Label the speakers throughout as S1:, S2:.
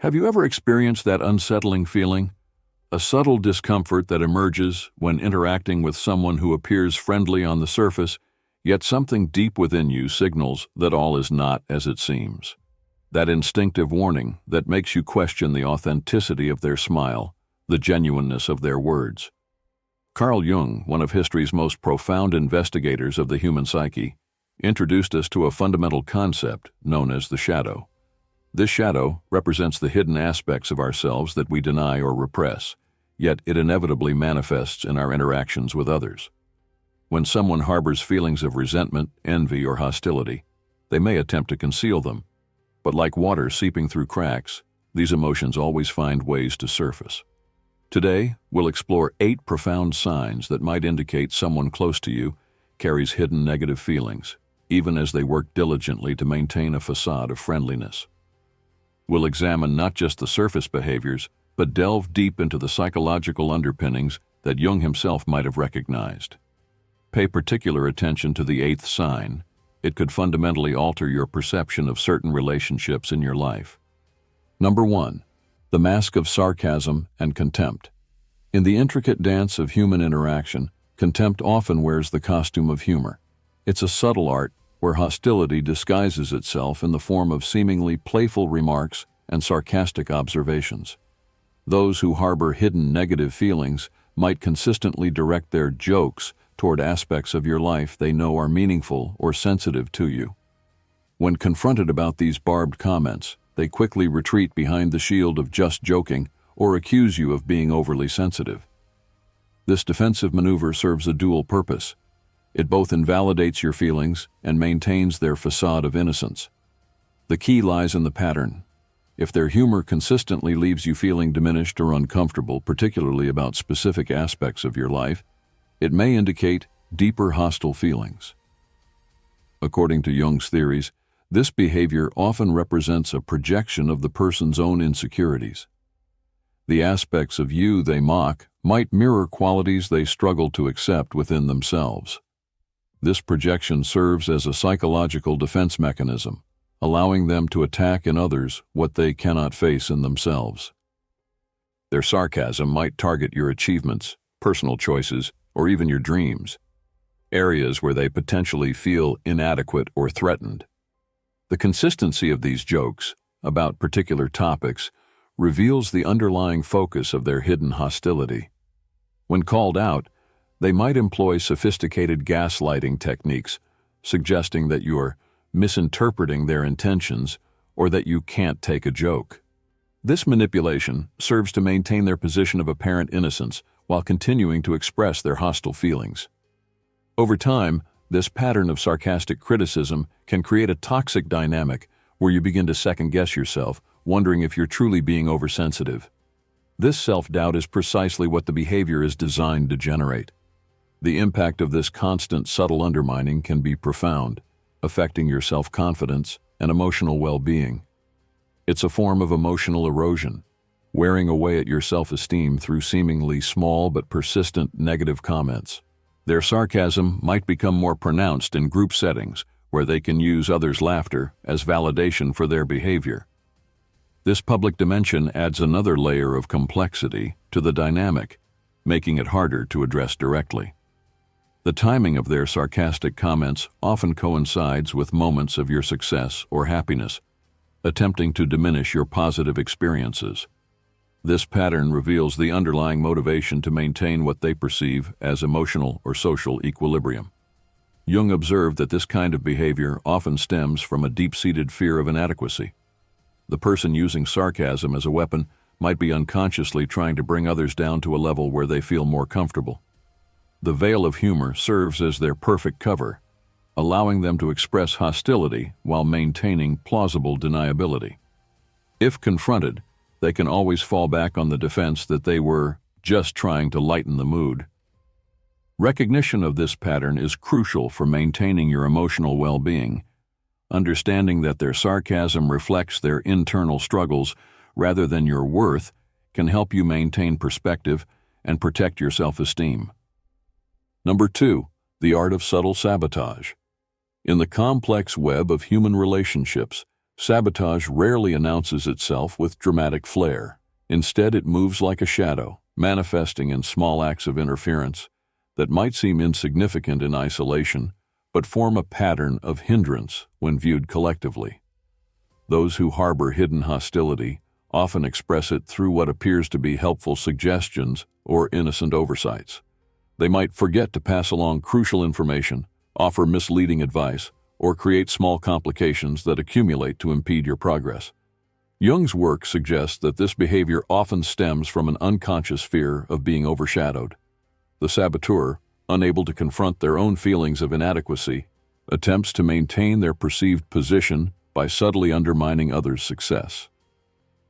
S1: Have you ever experienced that unsettling feeling? A subtle discomfort that emerges when interacting with someone who appears friendly on the surface, yet something deep within you signals that all is not as it seems. That instinctive warning that makes you question the authenticity of their smile, the genuineness of their words. Carl Jung, one of history's most profound investigators of the human psyche, introduced us to a fundamental concept known as the shadow. This shadow represents the hidden aspects of ourselves that we deny or repress, yet it inevitably manifests in our interactions with others. When someone harbors feelings of resentment, envy, or hostility, they may attempt to conceal them, but like water seeping through cracks, these emotions always find ways to surface. Today, we'll explore 8 profound signs that might indicate someone close to you carries hidden negative feelings, even as they work diligently to maintain a facade of friendliness. We'll examine not just the surface behaviors, but delve deep into the psychological underpinnings that Jung himself might have recognized. Pay particular attention to the 8th sign. It could fundamentally alter your perception of certain relationships in your life. Number 1. The mask of sarcasm and contempt. In the intricate dance of human interaction, contempt often wears the costume of humor. It's a subtle art where hostility disguises itself in the form of seemingly playful remarks and sarcastic observations. Those who harbor hidden negative feelings might consistently direct their jokes toward aspects of your life they know are meaningful or sensitive to you. When confronted about these barbed comments, they quickly retreat behind the shield of just joking or accuse you of being overly sensitive. This defensive maneuver serves a dual purpose. It both invalidates your feelings and maintains their facade of innocence. The key lies in the pattern. If their humor consistently leaves you feeling diminished or uncomfortable, particularly about specific aspects of your life, it may indicate deeper hostile feelings. According to Jung's theories, this behavior often represents a projection of the person's own insecurities. The aspects of you they mock might mirror qualities they struggle to accept within themselves. This projection serves as a psychological defense mechanism, allowing them to attack in others what they cannot face in themselves. Their sarcasm might target your achievements, personal choices, or even your dreams, areas where they potentially feel inadequate or threatened. The consistency of these jokes about particular topics reveals the underlying focus of their hidden hostility. When called out, they might employ sophisticated gaslighting techniques, suggesting that you're misinterpreting their intentions or that you can't take a joke. This manipulation serves to maintain their position of apparent innocence while continuing to express their hostile feelings. Over time, this pattern of sarcastic criticism can create a toxic dynamic where you begin to second-guess yourself, wondering if you're truly being oversensitive. This self-doubt is precisely what the behavior is designed to generate. The impact of this constant, subtle undermining can be profound, affecting your self-confidence and emotional well-being. It's a form of emotional erosion, wearing away at your self-esteem through seemingly small but persistent negative comments. Their sarcasm might become more pronounced in group settings, where they can use others' laughter as validation for their behavior. This public dimension adds another layer of complexity to the dynamic, making it harder to address directly. The timing of their sarcastic comments often coincides with moments of your success or happiness, attempting to diminish your positive experiences. This pattern reveals the underlying motivation to maintain what they perceive as emotional or social equilibrium. Jung observed that this kind of behavior often stems from a deep-seated fear of inadequacy. The person using sarcasm as a weapon might be unconsciously trying to bring others down to a level where they feel more comfortable. The veil of humor serves as their perfect cover, allowing them to express hostility while maintaining plausible deniability. If confronted, they can always fall back on the defense that they were just trying to lighten the mood. Recognition of this pattern is crucial for maintaining your emotional well-being. Understanding that their sarcasm reflects their internal struggles rather than your worth can help you maintain perspective and protect your self-esteem. Number 2, the art of subtle sabotage. In the complex web of human relationships, Sabotage rarely announces itself with dramatic flair. Instead, it moves like a shadow, manifesting in small acts of interference that might seem insignificant in isolation, but form a pattern of hindrance when viewed collectively. Those who harbor hidden hostility often express it through what appears to be helpful suggestions or innocent oversights. They might forget to pass along crucial information, offer misleading advice, or create small complications that accumulate to impede your progress. Jung's work suggests that this behavior often stems from an unconscious fear of being overshadowed. The saboteur, unable to confront their own feelings of inadequacy, attempts to maintain their perceived position by subtly undermining others' success.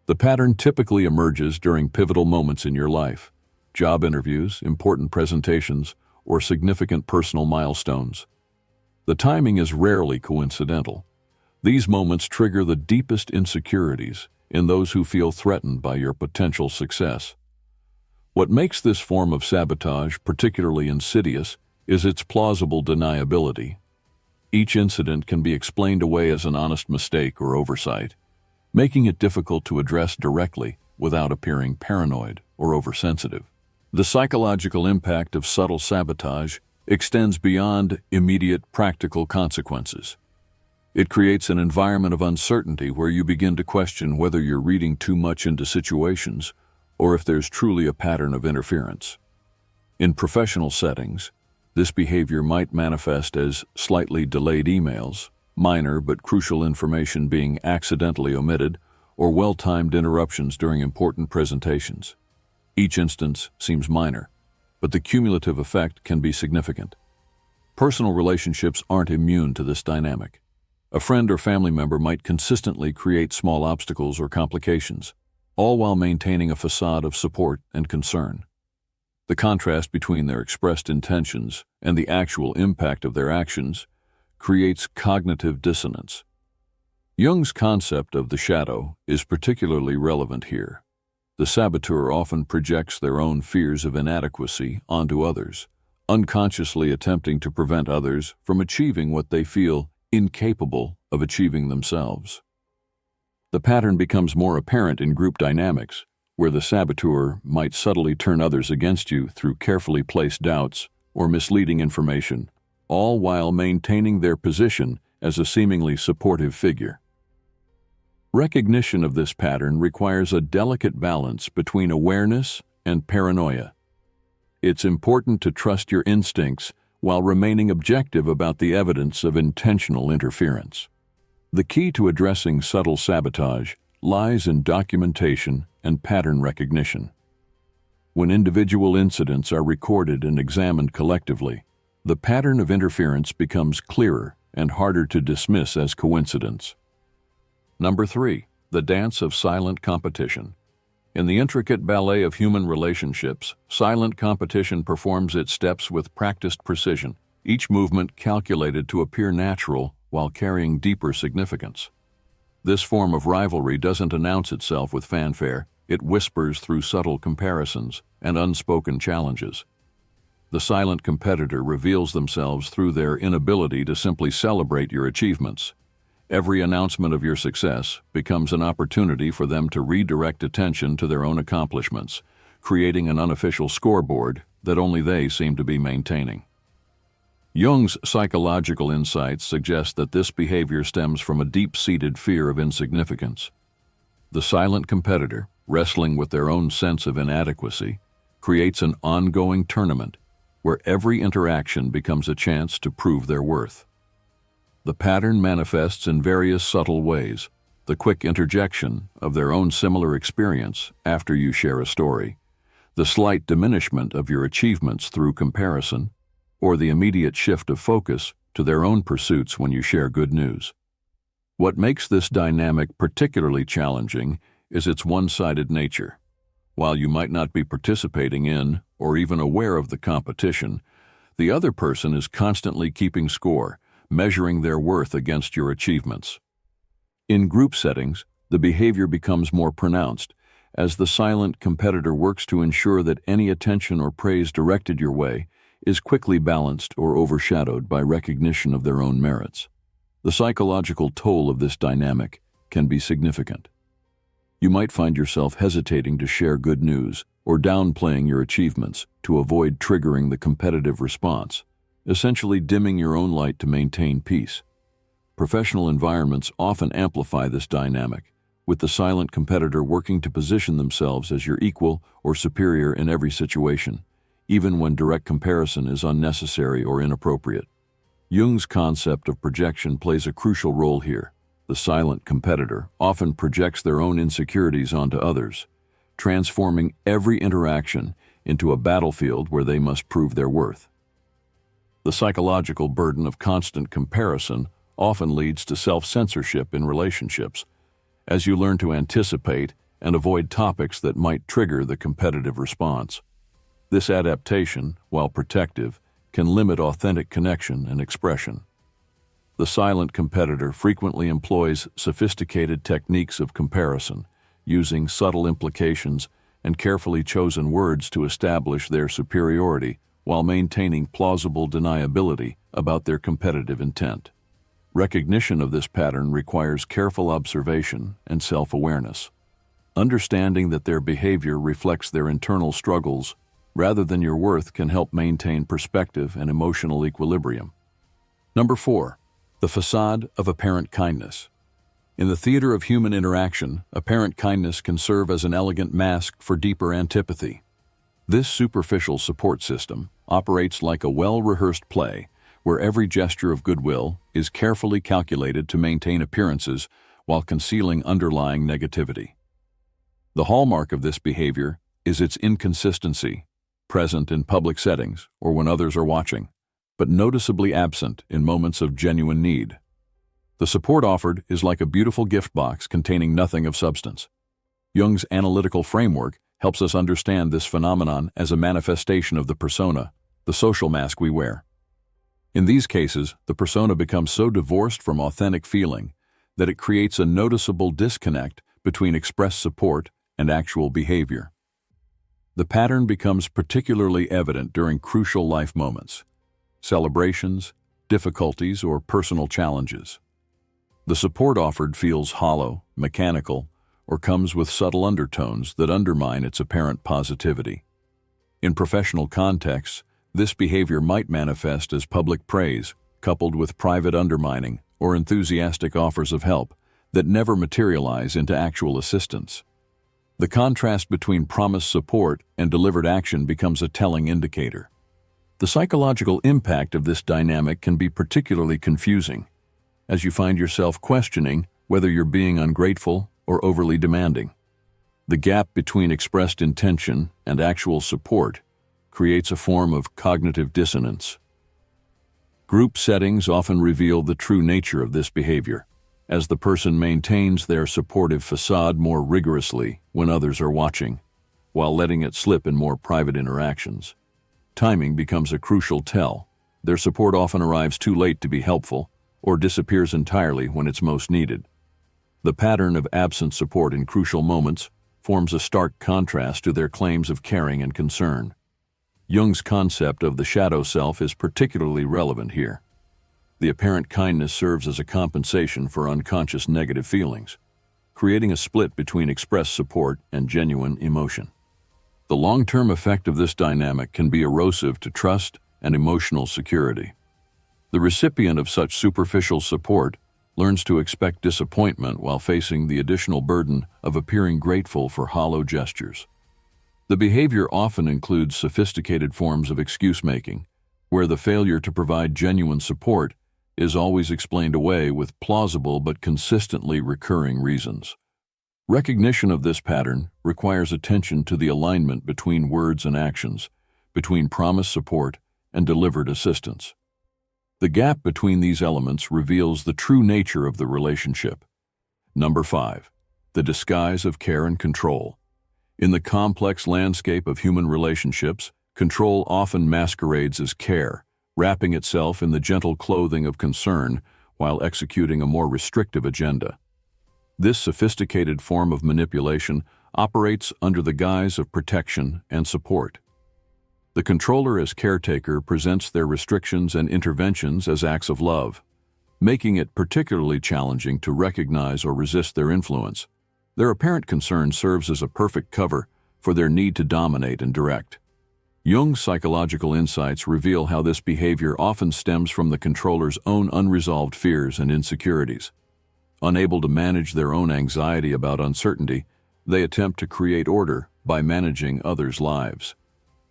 S1: The pattern typically emerges during pivotal moments in your life: job interviews, important presentations, or significant personal milestones. The timing is rarely coincidental. These moments trigger the deepest insecurities in those who feel threatened by your potential success. What makes this form of sabotage particularly insidious is its plausible deniability. Each incident can be explained away as an honest mistake or oversight, making it difficult to address directly without appearing paranoid or oversensitive. The psychological impact of subtle sabotage extends beyond immediate practical consequences. It creates an environment of uncertainty where you begin to question whether you're reading too much into situations or if there's truly a pattern of interference. In professional settings, this behavior might manifest as slightly delayed emails, minor but crucial information being accidentally omitted, or well-timed interruptions during important presentations. Each instance seems minor, but the cumulative effect can be significant. Personal relationships aren't immune to this dynamic. A friend or family member might consistently create small obstacles or complications, all while maintaining a facade of support and concern. The contrast between their expressed intentions and the actual impact of their actions creates cognitive dissonance. Jung's concept of the shadow is particularly relevant here. The saboteur often projects their own fears of inadequacy onto others, unconsciously attempting to prevent others from achieving what they feel incapable of achieving themselves. The pattern becomes more apparent in group dynamics, where the saboteur might subtly turn others against you through carefully placed doubts or misleading information, all while maintaining their position as a seemingly supportive figure. Recognition of this pattern requires a delicate balance between awareness and paranoia. It's important to trust your instincts while remaining objective about the evidence of intentional interference. The key to addressing subtle sabotage lies in documentation and pattern recognition. When individual incidents are recorded and examined collectively, the pattern of interference becomes clearer and harder to dismiss as coincidence. Number 3, the dance of silent competition. In the intricate ballet of human relationships, silent competition performs its steps with practiced precision, each movement calculated to appear natural while carrying deeper significance. This form of rivalry doesn't announce itself with fanfare, it whispers through subtle comparisons and unspoken challenges. The silent competitor reveals themselves through their inability to simply celebrate your achievements. Every announcement of your success becomes an opportunity for them to redirect attention to their own accomplishments, creating an unofficial scoreboard that only they seem to be maintaining. Jung's psychological insights suggest that this behavior stems from a deep-seated fear of insignificance. The silent competitor, wrestling with their own sense of inadequacy, creates an ongoing tournament where every interaction becomes a chance to prove their worth. The pattern manifests in various subtle ways: the quick interjection of their own similar experience after you share a story, the slight diminishment of your achievements through comparison, or the immediate shift of focus to their own pursuits when you share good news. What makes this dynamic particularly challenging is its one-sided nature. While you might not be participating in or even aware of the competition, the other person is constantly keeping score, measuring their worth against your achievements. In group settings, the behavior becomes more pronounced as the silent competitor works to ensure that any attention or praise directed your way is quickly balanced or overshadowed by recognition of their own merits. The psychological toll of this dynamic can be significant. You might find yourself hesitating to share good news or downplaying your achievements to avoid triggering the competitive response, essentially dimming your own light to maintain peace. Professional environments often amplify this dynamic, with the silent competitor working to position themselves as your equal or superior in every situation, even when direct comparison is unnecessary or inappropriate. Jung's concept of projection plays a crucial role here. The silent competitor often projects their own insecurities onto others, transforming every interaction into a battlefield where they must prove their worth. The psychological burden of constant comparison often leads to self-censorship in relationships, as you learn to anticipate and avoid topics that might trigger the competitive response. This adaptation, while protective, can limit authentic connection and expression. The silent competitor frequently employs sophisticated techniques of comparison, using subtle implications and carefully chosen words to establish their superiority while maintaining plausible deniability about their competitive intent. Recognition of this pattern requires careful observation and self-awareness. Understanding that their behavior reflects their internal struggles rather than your worth can help maintain perspective and emotional equilibrium. Number 4. The facade of apparent kindness. In the theater of human interaction, apparent kindness can serve as an elegant mask for deeper antipathy. This superficial support system operates like a well-rehearsed play, where every gesture of goodwill is carefully calculated to maintain appearances while concealing underlying negativity. The hallmark of this behavior is its inconsistency, present in public settings or when others are watching, but noticeably absent in moments of genuine need. The support offered is like a beautiful gift box containing nothing of substance. Jung's analytical framework helps us understand this phenomenon as a manifestation of the persona, the social mask we wear. In these cases, the persona becomes so divorced from authentic feeling that it creates a noticeable disconnect between expressed support and actual behavior. The pattern becomes particularly evident during crucial life moments, celebrations, difficulties, or personal challenges. The support offered feels hollow, mechanical, or comes with subtle undertones that undermine its apparent positivity. In professional contexts, this behavior might manifest as public praise, coupled with private undermining or enthusiastic offers of help that never materialize into actual assistance. The contrast between promised support and delivered action becomes a telling indicator. The psychological impact of this dynamic can be particularly confusing, as you find yourself questioning whether you're being ungrateful or overly demanding. The gap between expressed intention and actual support creates a form of cognitive dissonance. Group settings often reveal the true nature of this behavior, as the person maintains their supportive facade more rigorously when others are watching, while letting it slip in more private interactions. Timing becomes a crucial tell. Their support often arrives too late to be helpful, or disappears entirely when it's most needed. The pattern of absent support in crucial moments forms a stark contrast to their claims of caring and concern. Jung's concept of the shadow self is particularly relevant here. The apparent kindness serves as a compensation for unconscious negative feelings, creating a split between expressed support and genuine emotion. The long-term effect of this dynamic can be erosive to trust and emotional security. The recipient of such superficial support learns to expect disappointment while facing the additional burden of appearing grateful for hollow gestures. The behavior often includes sophisticated forms of excuse-making, where the failure to provide genuine support is always explained away with plausible but consistently recurring reasons. Recognition of this pattern requires attention to the alignment between words and actions, between promised support and delivered assistance. The gap between these elements reveals the true nature of the relationship. Number 5. The disguise of care and control. In the complex landscape of human relationships, control often masquerades as care, wrapping itself in the gentle clothing of concern while executing a more restrictive agenda. This sophisticated form of manipulation operates under the guise of protection and support. The controller as caretaker presents their restrictions and interventions as acts of love, making it particularly challenging to recognize or resist their influence. Their apparent concern serves as a perfect cover for their need to dominate and direct. Jung's psychological insights reveal how this behavior often stems from the controller's own unresolved fears and insecurities. Unable to manage their own anxiety about uncertainty, they attempt to create order by managing others' lives.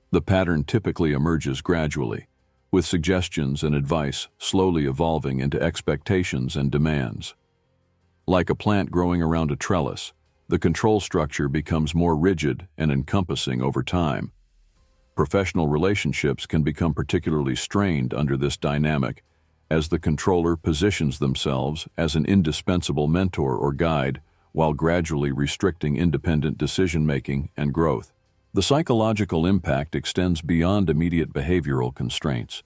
S1: The pattern typically emerges gradually, with suggestions and advice slowly evolving into expectations and demands. Like a plant growing around a trellis, the control structure becomes more rigid and encompassing over time. Professional relationships can become particularly strained under this dynamic, as the controller positions themselves as an indispensable mentor or guide while gradually restricting independent decision-making and growth. The psychological impact extends beyond immediate behavioral constraints.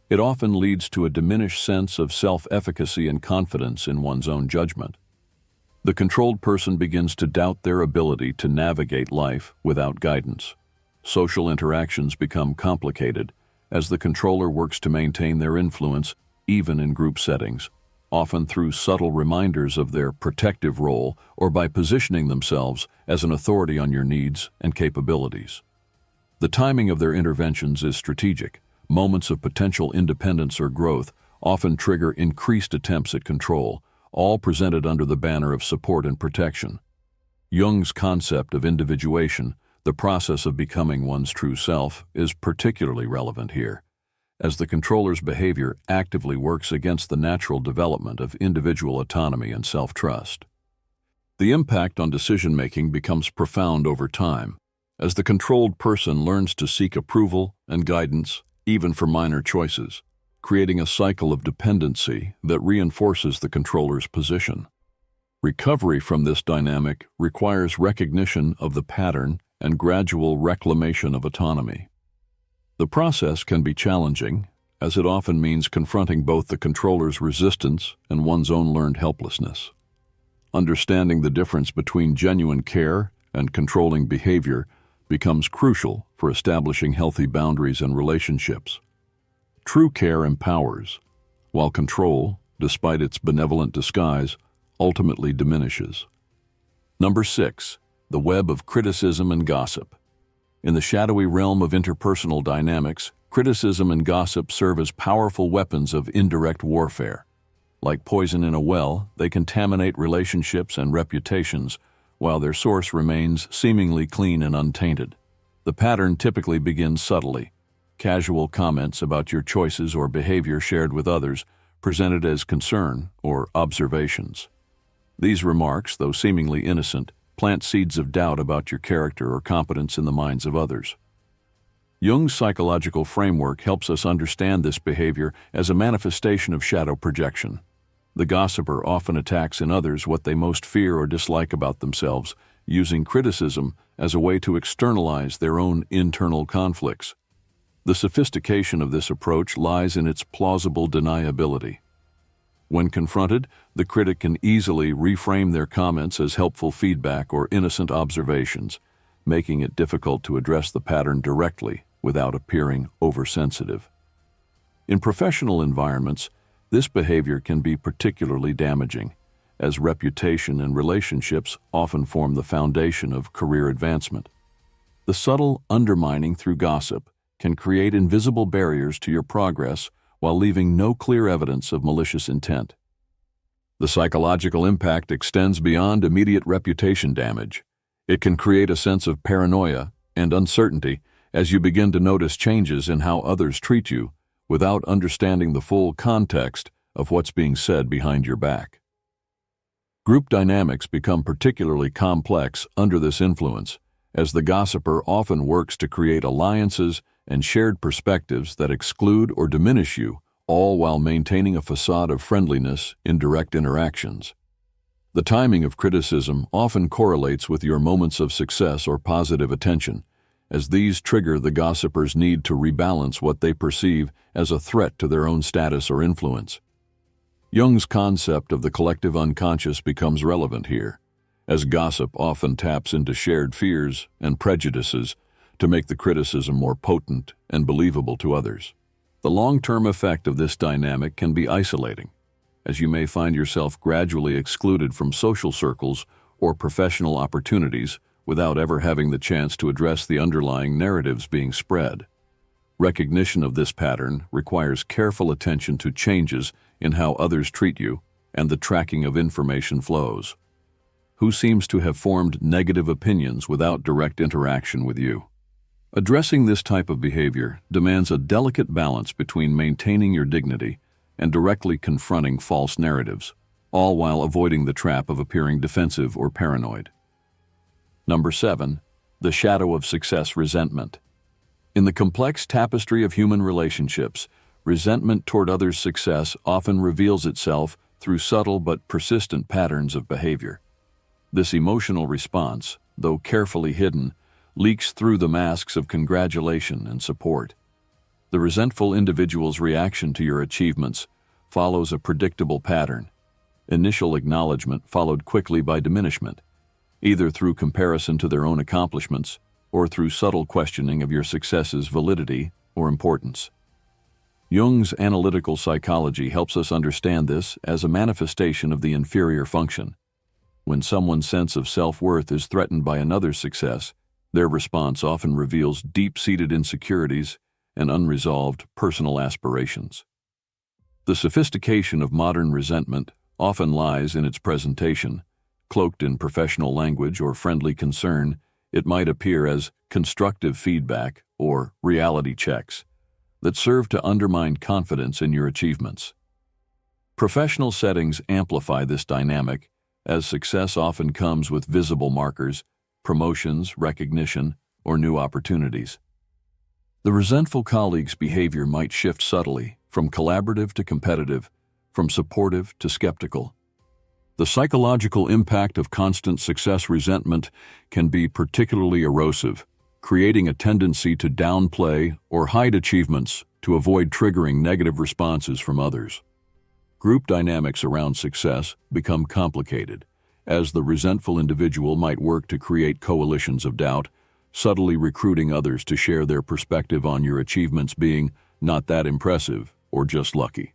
S1: It often leads to a diminished sense of self-efficacy and confidence in one's own judgment. The controlled person begins to doubt their ability to navigate life without guidance. Social interactions become complicated as the controller works to maintain their influence even in group settings, often through subtle reminders of their protective role or by positioning themselves as an authority on your needs and capabilities. The timing of their interventions is strategic. Moments of potential independence or growth often trigger increased attempts at control, all presented under the banner of support and protection. Jung's concept of individuation, the process of becoming one's true self, is particularly relevant here, as the controller's behavior actively works against the natural development of individual autonomy and self-trust. The impact on decision-making becomes profound over time, as the controlled person learns to seek approval and guidance even for minor choices, creating a cycle of dependency that reinforces the controller's position. Recovery from this dynamic requires recognition of the pattern and gradual reclamation of autonomy. The process can be challenging, as it often means confronting both the controller's resistance and one's own learned helplessness. Understanding the difference between genuine care and controlling behavior becomes crucial for establishing healthy boundaries and relationships. True care empowers, while control, despite its benevolent disguise, ultimately diminishes. Number 6. The web of criticism and gossip. In the shadowy realm of interpersonal dynamics, criticism and gossip serve as powerful weapons of indirect warfare. Like poison in a well, they contaminate relationships and reputations, while their source remains seemingly clean and untainted. The pattern typically begins subtly. Casual comments about your choices or behavior shared with others, presented as concern or observations. These remarks, though seemingly innocent, plant seeds of doubt about your character or competence in the minds of others. Jung's psychological framework helps us understand this behavior as a manifestation of shadow projection. The gossiper often attacks in others what they most fear or dislike about themselves, using criticism as a way to externalize their own internal conflicts. The sophistication of this approach lies in its plausible deniability. When confronted, the critic can easily reframe their comments as helpful feedback or innocent observations, making it difficult to address the pattern directly without appearing oversensitive. In professional environments, this behavior can be particularly damaging, as reputation and relationships often form the foundation of career advancement. The subtle undermining through gossip can create invisible barriers to your progress while leaving no clear evidence of malicious intent. The psychological impact extends beyond immediate reputation damage. It can create a sense of paranoia and uncertainty as you begin to notice changes in how others treat you without understanding the full context of what's being said behind your back. Group dynamics become particularly complex under this influence, as the gossiper often works to create alliances and shared perspectives that exclude or diminish you, all while maintaining a facade of friendliness in direct interactions. The timing of criticism often correlates with your moments of success or positive attention, as these trigger the gossiper's need to rebalance what they perceive as a threat to their own status or influence. Jung's concept of the collective unconscious becomes relevant here, as gossip often taps into shared fears and prejudices to make the criticism more potent and believable to others. The long-term effect of this dynamic can be isolating, as you may find yourself gradually excluded from social circles or professional opportunities without ever having the chance to address the underlying narratives being spread. Recognition of this pattern requires careful attention to changes in how others treat you and the tracking of information flows. Who seems to have formed negative opinions without direct interaction with you? Addressing this type of behavior demands a delicate balance between maintaining your dignity and directly confronting false narratives, all while avoiding the trap of appearing defensive or paranoid. Number 7. The shadow of success resentment. In the complex tapestry of human relationships, resentment toward others' success often reveals itself through subtle but persistent patterns of behavior. This emotional response, though carefully hidden, leaks through the masks of congratulation and support. The resentful individual's reaction to your achievements follows a predictable pattern. Initial acknowledgement followed quickly by diminishment, either through comparison to their own accomplishments or through subtle questioning of your success's validity or importance. Jung's analytical psychology helps us understand this as a manifestation of the inferior function. When someone's sense of self-worth is threatened by another's success, their response often reveals deep-seated insecurities and unresolved personal aspirations. The sophistication of modern resentment often lies in its presentation. Cloaked in professional language or friendly concern, it might appear as constructive feedback or reality checks that serve to undermine confidence in your achievements. Professional settings amplify this dynamic, as success often comes with visible markers, promotions, recognition, or new opportunities. The resentful colleague's behavior might shift subtly, from collaborative to competitive, from supportive to skeptical. The psychological impact of constant success resentment can be particularly erosive, creating a tendency to downplay or hide achievements to avoid triggering negative responses from others. Group dynamics around success become complicated, as the resentful individual might work to create coalitions of doubt, subtly recruiting others to share their perspective on your achievements being not that impressive or just lucky.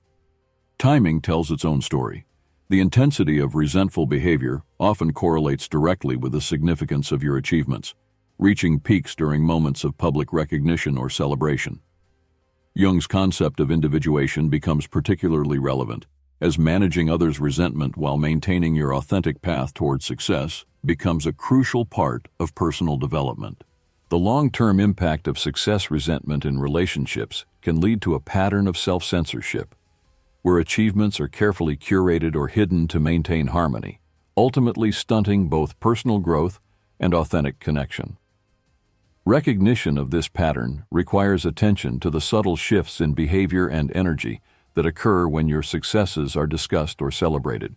S1: Timing tells its own story. The intensity of resentful behavior often correlates directly with the significance of your achievements, reaching peaks during moments of public recognition or celebration. Jung's concept of individuation becomes particularly relevant, as managing others' resentment while maintaining your authentic path towards success becomes a crucial part of personal development. The long-term impact of success resentment in relationships can lead to a pattern of self-censorship, where achievements are carefully curated or hidden to maintain harmony, ultimately stunting both personal growth and authentic connection. Recognition of this pattern requires attention to the subtle shifts in behavior and energy that occur when your successes are discussed or celebrated.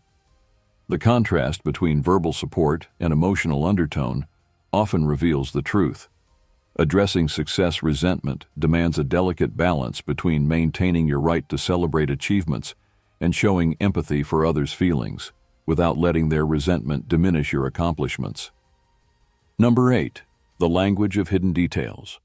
S1: The contrast between verbal support and emotional undertone often reveals the truth. Addressing success resentment demands a delicate balance between maintaining your right to celebrate achievements and showing empathy for others' feelings, without letting their resentment diminish your accomplishments. Number 8. The language of hidden details.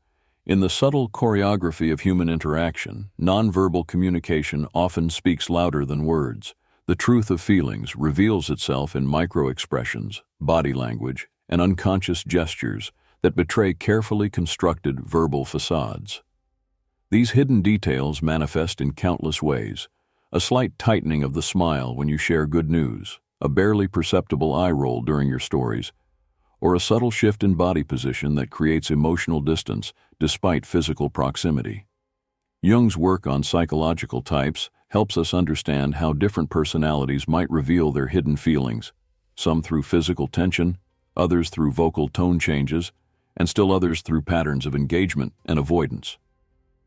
S1: In the subtle choreography of human interaction, nonverbal communication often speaks louder than words. The truth of feelings reveals itself in micro-expressions, body language, and unconscious gestures that betray carefully constructed verbal facades. These hidden details manifest in countless ways: a slight tightening of the smile when you share good news, a barely perceptible eye roll during your stories, or a subtle shift in body position that creates emotional distance despite physical proximity. Jung's work on psychological types helps us understand how different personalities might reveal their hidden feelings, some through physical tension, others through vocal tone changes, and still others through patterns of engagement and avoidance.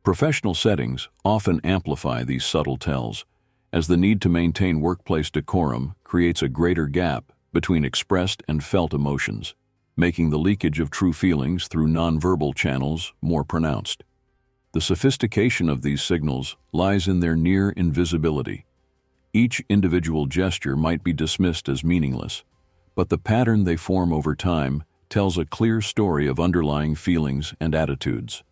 S1: Professional settings often amplify these subtle tells, as the need to maintain workplace decorum creates a greater gap between expressed and felt emotions, making the leakage of true feelings through nonverbal channels more pronounced. The sophistication of these signals lies in their near invisibility. Each individual gesture might be dismissed as meaningless, but the pattern they form over time tells a clear story of underlying feelings and attitudes.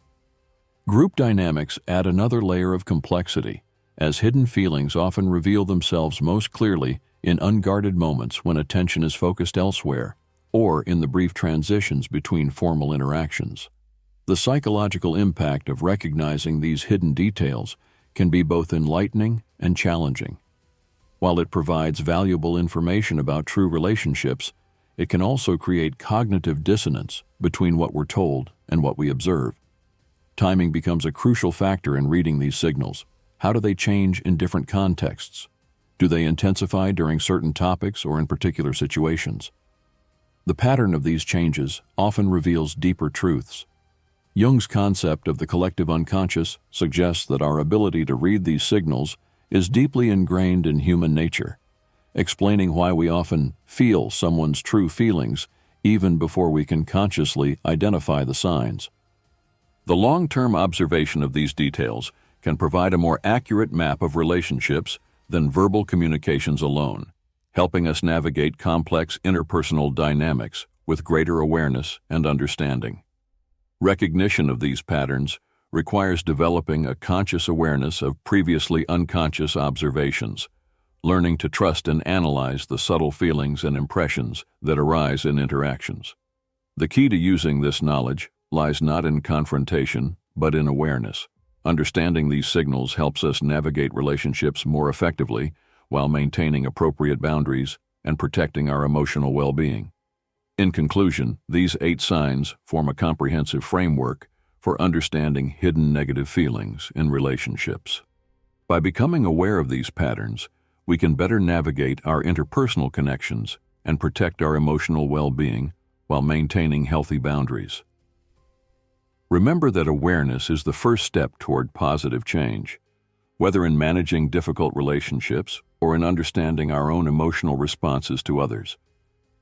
S1: Group dynamics add another layer of complexity, as hidden feelings often reveal themselves most clearly in unguarded moments when attention is focused elsewhere, or in the brief transitions between formal interactions. The psychological impact of recognizing these hidden details can be both enlightening and challenging. While it provides valuable information about true relationships, it can also create cognitive dissonance between what we're told and what we observe. Timing becomes a crucial factor in reading these signals. How do they change in different contexts? Do they intensify during certain topics or in particular situations? The pattern of these changes often reveals deeper truths. Jung's concept of the collective unconscious suggests that our ability to read these signals is deeply ingrained in human nature, explaining why we often feel someone's true feelings even before we can consciously identify the signs. The long-term observation of these details can provide a more accurate map of relationships than verbal communications alone, helping us navigate complex interpersonal dynamics with greater awareness and understanding. Recognition of these patterns requires developing a conscious awareness of previously unconscious observations, learning to trust and analyze the subtle feelings and impressions that arise in interactions. The key to using this knowledge lies not in confrontation, but in awareness. Understanding these signals helps us navigate relationships more effectively while maintaining appropriate boundaries and protecting our emotional well-being. In conclusion, these 8 signs form a comprehensive framework for understanding hidden negative feelings in relationships. By becoming aware of these patterns, we can better navigate our interpersonal connections and protect our emotional well-being while maintaining healthy boundaries. Remember that awareness is the first step toward positive change. Whether in managing difficult relationships or in understanding our own emotional responses to others,